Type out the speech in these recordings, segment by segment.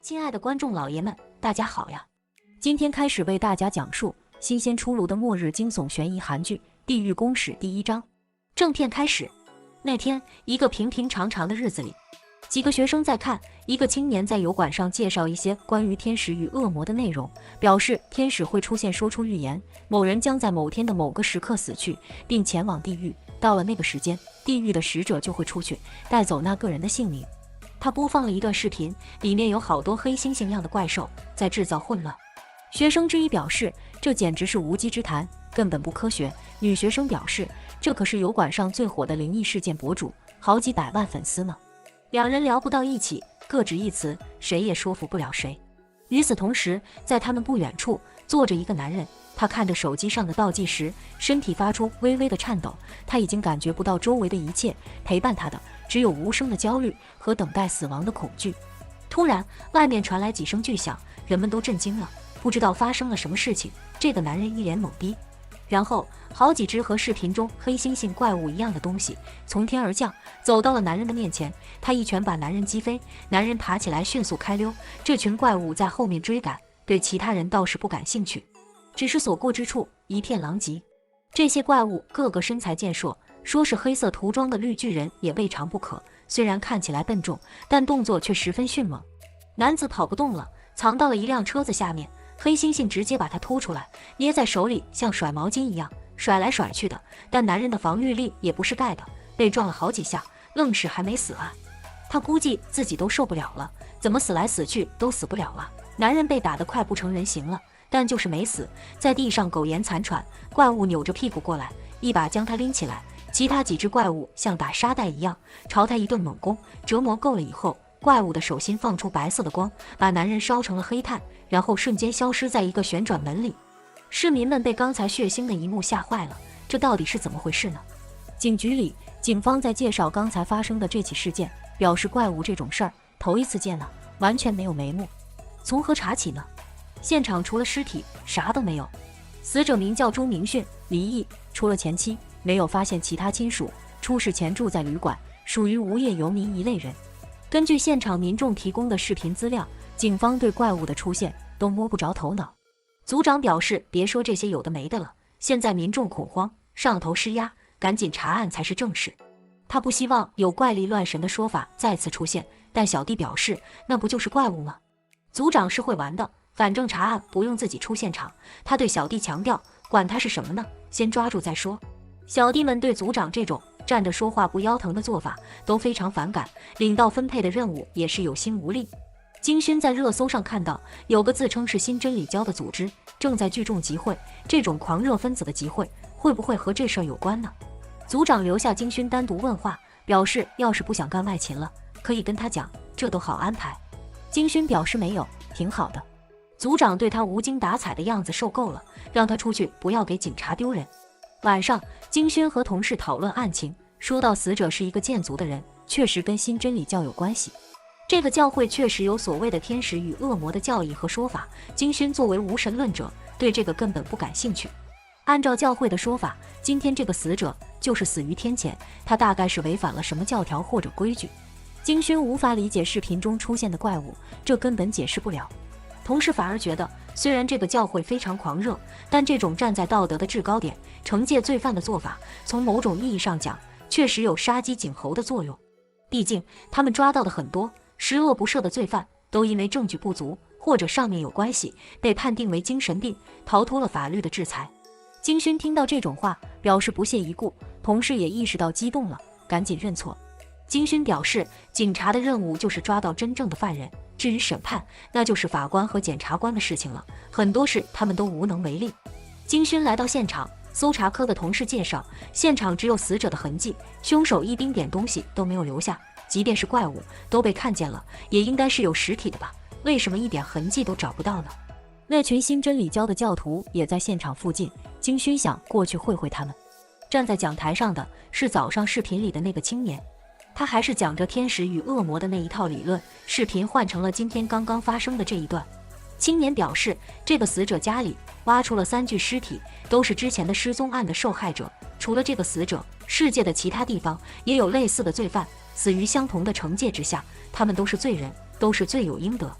亲爱的观众老爷们，大家好呀！今天开始为大家讲述新鲜出炉的末日惊悚悬疑韩剧《地狱公使》第1章。正片开始，那天一个平平常常的日子里，几个学生在看一个青年在油管上介绍一些关于天使与恶魔的内容，表示天使会出现说出预言，某人将在某天的某个时刻死去，并前往地狱。到了那个时间，地狱的使者就会出去带走那个人的性命。他播放了一段视频，里面有好多黑猩猩样的怪兽在制造混乱。学生之一表示，这简直是无稽之谈，根本不科学。女学生表示，这可是油管上最火的灵异事件博主，好几百万粉丝呢。两人聊不到一起，各执一词，谁也说服不了谁。与此同时，在他们不远处坐着一个男人，他看着手机上的倒计时，身体发出微微的颤抖。他已经感觉不到周围的一切，陪伴他的只有无声的焦虑和等待死亡的恐惧。突然，外面传来几声巨响，人们都震惊了，不知道发生了什么事情。这个男人一脸懵逼，然后好几只和视频中黑猩猩怪物一样的东西从天而降，走到了男人的面前。他一拳把男人击飞，男人爬起来迅速开溜。这群怪物在后面追赶，对其他人倒是不感兴趣，只是所过之处一片狼藉。这些怪物个个身材健硕，说是黑色涂装的绿巨人也未尝不可。虽然看起来笨重，但动作却十分迅猛。男子跑不动了，藏到了一辆车子下面，黑猩猩直接把他拖出来，捏在手里像甩毛巾一样甩来甩去的。但男人的防御力也不是盖的，被撞了好几下，愣是还没死啊。他估计自己都受不了了，怎么死来死去都死不了了。男人被打得快不成人形了，但就是没死，在地上苟延残喘。怪物扭着屁股过来，一把将他拎起来。其他几只怪物像打沙袋一样朝他一顿猛攻，折磨够了以后，怪物的手心放出白色的光，把男人烧成了黑炭，然后瞬间消失在一个旋转门里。市民们被刚才血腥的一幕吓坏了，这到底是怎么回事呢？警局里，警方在介绍刚才发生的这起事件，表示怪物这种事儿头一次见呢，完全没有眉目。从何查起呢？现场除了尸体啥都没有。死者名叫朱明训，离异，除了前妻没有发现其他亲属，出事前住在旅馆，属于无业游民一类人。根据现场民众提供的视频资料，警方对怪物的出现都摸不着头脑。组长表示，别说这些有的没的了，现在民众恐慌，上头施压，赶紧查案才是正事。他不希望有怪力乱神的说法再次出现，但小弟表示，那不就是怪物吗？组长是会玩的，反正查案不用自己出现场。他对小弟强调，管他是什么呢，先抓住再说。小弟们对组长这种站着说话不腰疼的做法都非常反感，领到分配的任务也是有心无力。金勋在热搜上看到有个自称是新真理教的组织正在聚众集会，这种狂热分子的集会会不会和这事儿有关呢？组长留下金勋单独问话，表示要是不想干外勤了，可以跟他讲，这都好安排。金勋表示没有，挺好的。组长对他无精打采的样子受够了，让他出去，不要给警察丢人。晚上，金勋和同事讨论案情，说到死者是一个建族的人，确实跟新真理教有关系。这个教会确实有所谓的天使与恶魔的教义和说法，金勋作为无神论者，对这个根本不感兴趣。按照教会的说法，今天这个死者就是死于天谴，他大概是违反了什么教条或者规矩。金勋无法理解视频中出现的怪物，这根本解释不了。同事反而觉得，虽然这个教会非常狂热，但这种站在道德的制高点惩戒罪犯的做法，从某种意义上讲，确实有杀鸡儆猴的作用。毕竟他们抓到的很多十恶不赦的罪犯，都因为证据不足或者上面有关系，被判定为精神病，逃脱了法律的制裁。金勋听到这种话，表示不屑一顾，同事也意识到激动了，赶紧认错。金勋表示，警察的任务就是抓到真正的犯人，至于审判，那就是法官和检察官的事情了，很多事他们都无能为力。金勋来到现场，搜查科的同事介绍，现场只有死者的痕迹，凶手一丁点东西都没有留下，即便是怪物都被看见了，也应该是有实体的吧？为什么一点痕迹都找不到呢？那群新真理教的教徒也在现场附近，金勋想过去会会他们。站在讲台上的是早上视频里的那个青年，他还是讲着天使与恶魔的那一套理论，视频换成了今天刚刚发生的这一段。青年表示，这个死者家里挖出了3具尸体，都是之前的失踪案的受害者。除了这个死者，世界的其他地方也有类似的罪犯，死于相同的惩戒之下，他们都是罪人，都是罪有应得。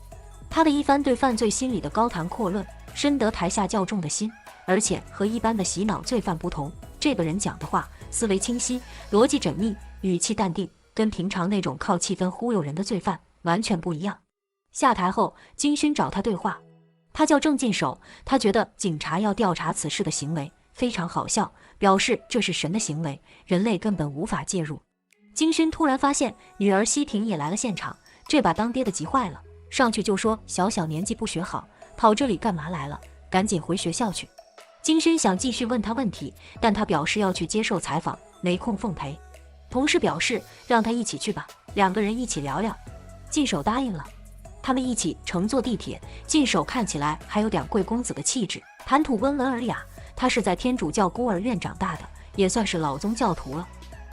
他的一番对犯罪心理的高谈阔论，深得台下较重的心。而且和一般的洗脑罪犯不同，这个人讲的话思维清晰，逻辑缜密，语气淡定，跟平常那种靠气氛忽悠人的罪犯完全不一样。下台后，金勋找他对话，他叫郑进守，他觉得警察要调查此事的行为非常好笑，表示这是神的行为，人类根本无法介入。金勋突然发现女儿西婷也来了现场，这把当爹的急坏了，上去就说小小年纪不学好，跑这里干嘛来了，赶紧回学校去。金勋想继续问他问题，但他表示要去接受采访，没空奉陪。同事表示让他一起去吧，两个人一起聊聊。进守答应了，他们一起乘坐地铁。进守看起来还有点贵公子的气质，谈吐温文尔雅。他是在天主教孤儿院长大的，也算是老宗教徒了。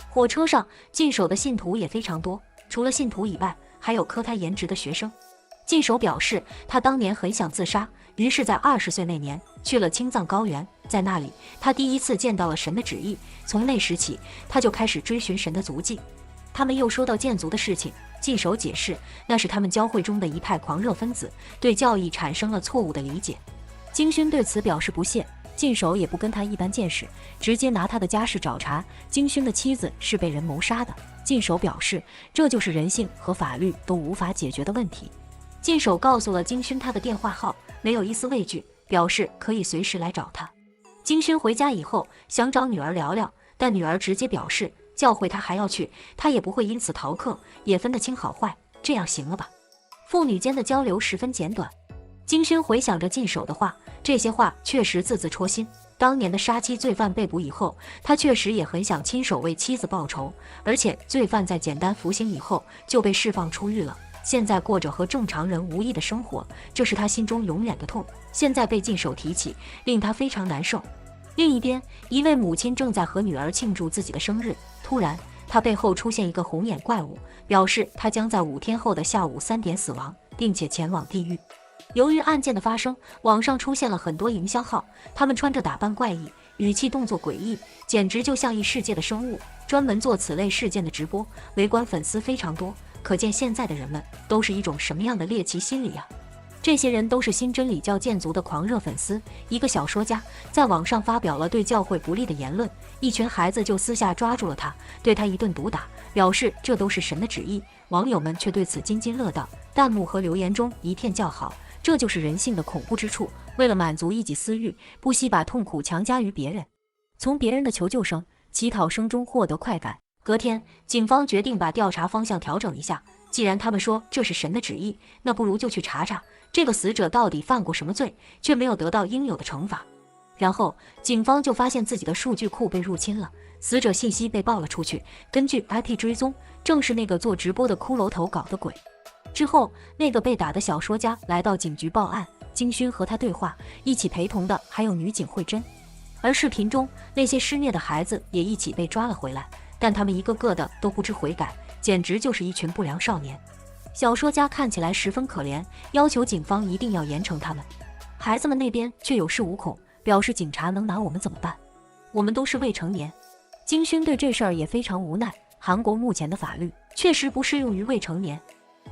火车上，进守的信徒也非常多，除了信徒以外，还有科他颜值的学生。进守表示，他当年很想自杀，于是在20岁那年去了青藏高原，在那里他第一次见到了神的旨意，从那时起他就开始追寻神的足迹。他们又说到建族的事情，进守解释那是他们教会中的一派狂热分子对教义产生了错误的理解。金勋对此表示不屑，进守也不跟他一般见识，直接拿他的家世找茬。金勋的妻子是被人谋杀的，进守表示这就是人性和法律都无法解决的问题。进守告诉了金勋他的电话号，没有一丝畏惧，表示可以随时来找他。金勋回家以后想找女儿聊聊，但女儿直接表示教会他还要去，他也不会因此逃课，也分得清好坏，这样行了吧？父女间的交流十分简短。金勋回想着进守的话，这些话确实字字戳心。当年的杀妻罪犯被捕以后，他确实也很想亲手为妻子报仇，而且罪犯在简单服刑以后就被释放出狱了，现在过着和正常人无异的生活，这是他心中永远的痛，现在被进守提起，令他非常难受。另一边，一位母亲正在和女儿庆祝自己的生日，突然她背后出现一个红眼怪物，表示她将在5天后的下午3点死亡，并且前往地狱。由于案件的发生，网上出现了很多营销号，他们穿着打扮怪异，语气动作诡异，简直就像异世界的生物，专门做此类事件的直播，围观粉丝非常多。可见现在的人们都是一种什么样的猎奇心理啊！这些人都是新真理教建族的狂热粉丝。一个小说家在网上发表了对教会不利的言论，一群孩子就私下抓住了他，对他一顿毒打，表示这都是神的旨意。网友们却对此津津乐道，弹幕和留言中一片叫好。这就是人性的恐怖之处，为了满足一己私欲，不惜把痛苦强加于别人，从别人的求救声、乞讨声中获得快感。隔天，警方决定把调查方向调整一下。既然他们说这是神的旨意，那不如就去查查这个死者到底犯过什么罪，却没有得到应有的惩罚。然后，警方就发现自己的数据库被入侵了，死者信息被爆了出去。根据 IP 追踪，正是那个做直播的骷髅头搞的鬼。之后，那个被打的小说家来到警局报案，金勋和他对话，一起陪同的还有女警慧珍。而视频中那些施虐的孩子也一起被抓了回来。但他们一个个的都不知悔改，简直就是一群不良少年。小说家看起来十分可怜，要求警方一定要严惩他们。孩子们那边却有恃无恐，表示警察能拿我们怎么办？我们都是未成年。金勋对这事儿也非常无奈，韩国目前的法律确实不适用于未成年。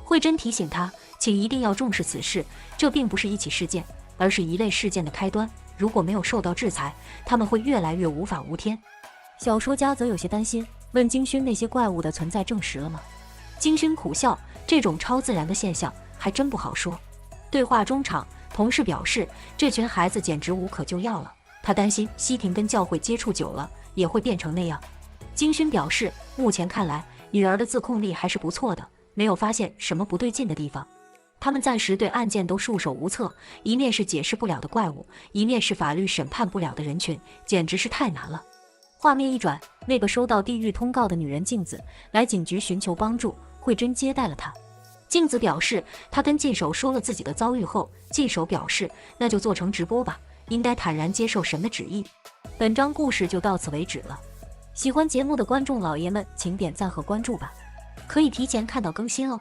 慧珍提醒他，请一定要重视此事，这并不是一起事件，而是一类事件的开端。如果没有受到制裁，他们会越来越无法无天。小说家则有些担心，问金勋那些怪物的存在证实了吗？金勋苦笑，这种超自然的现象还真不好说。对话中场，同事表示这群孩子简直无可救药了，他担心西婷跟教会接触久了也会变成那样。金勋表示，目前看来女儿的自控力还是不错的，没有发现什么不对劲的地方。他们暂时对案件都束手无策，一面是解释不了的怪物，一面是法律审判不了的人群，简直是太难了。画面一转，那个收到地狱通告的女人镜子来警局寻求帮助，慧珍接待了她。镜子表示，她跟进守说了自己的遭遇后，进守表示那就做成直播吧，应该坦然接受神的旨意。本章故事就到此为止了。喜欢节目的观众老爷们，请点赞和关注吧，可以提前看到更新哦。